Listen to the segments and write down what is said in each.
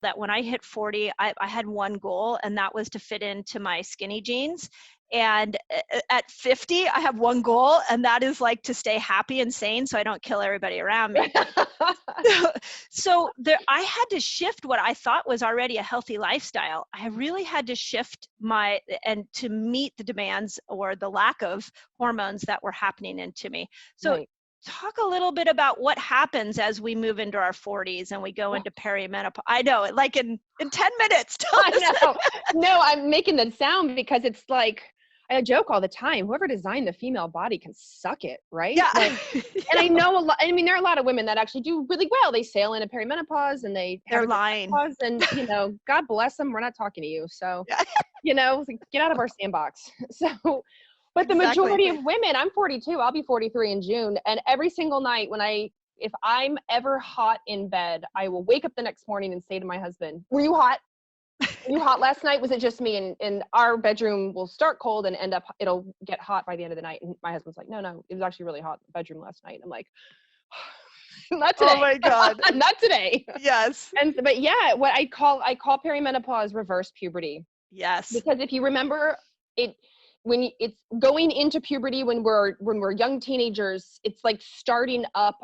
that when I hit 40, I had one goal, and that was to fit into my skinny jeans. And at 50, I have one goal, and that is like to stay happy and sane so I don't kill everybody around me. So I had to shift what I thought was already a healthy lifestyle. I really had to shift and to meet the demands or the lack of hormones that were happening into me. So Right. talk a little bit about what happens as we move into our 40s and we go into perimenopause. I know, like in 10 minutes. I know. No, I'm making the sound because it's like, I joke all the time, whoever designed the female body can suck it, right? Yeah. Like, and I know a lot, I mean, there are a lot of women that actually do really well. They sail into perimenopause and they have They're a good lying. menopause, and, you know, God bless them. We're not talking to you. So, Yeah. you know, like, get out of our sandbox. So, but the Exactly. majority of women, I'm 42, I'll be 43 in June. And every single night if I'm ever hot in bed, I will wake up the next morning and say to my husband, were you hot? Were you hot last night? Was it just me? And our bedroom will start cold and it'll get hot by the end of the night. And my husband's like, no, it was actually really hot in the bedroom last night. I'm like, not today. Oh my God. Not today. Yes. But yeah, what I call perimenopause reverse puberty. Yes. Because if you remember it, it's going into puberty when we're young teenagers, it's like starting up,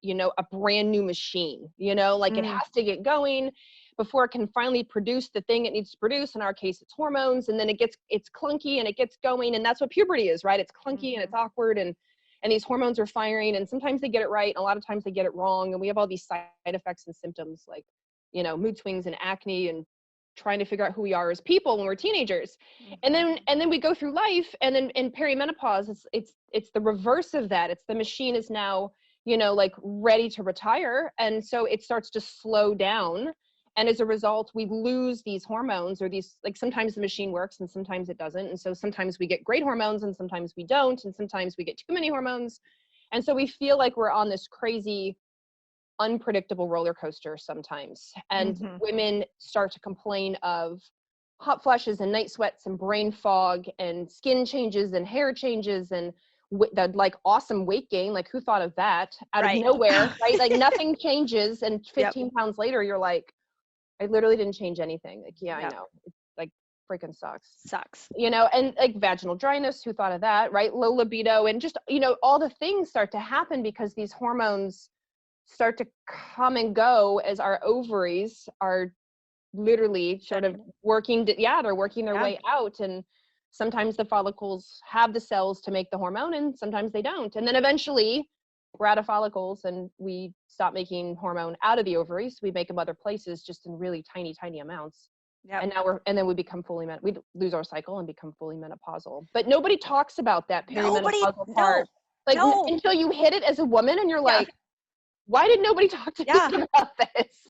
you know, a brand new machine, you know, like it has to get going before it can finally produce the thing it needs to produce. In our case, it's hormones, and then it's clunky and it gets going. And that's what puberty is, right? It's clunky and it's awkward, and these hormones are firing, and sometimes they get it right. And a lot of times they get it wrong. And we have all these side effects and symptoms like, you know, mood swings and acne and trying to figure out who we are as people when we're teenagers. And then we go through life, and then in perimenopause, it's the reverse of that. It's the machine is now, you know, like ready to retire. And so it starts to slow down. And as a result, we lose these hormones, or these, like, sometimes the machine works and sometimes it doesn't. And so sometimes we get great hormones and sometimes we don't. And sometimes we get too many hormones. And so we feel like we're on this crazy, unpredictable roller coaster sometimes. And women start to complain of hot flashes and night sweats and brain fog and skin changes and hair changes and the like awesome weight gain. Like, who thought of that out of nowhere, right? Like nothing changes, and 15 pounds later you're like, I literally didn't change anything. Like, I know. It, like, freaking sucks. You know, and like vaginal dryness, who thought of that, right? Low libido, and just, you know, all the things start to happen because these hormones start to come and go as our ovaries are literally sort of working, they're working their way out. And sometimes the follicles have the cells to make the hormone, and sometimes they don't. And then eventually we're out of follicles and we stop making hormone out of the ovaries. We make them other places, just in really tiny, tiny amounts. And now then we become we lose our cycle and become fully menopausal. But nobody talks about that perimenopausal part. Like, until you hit it as a woman and you're like, why did nobody talk to me about this?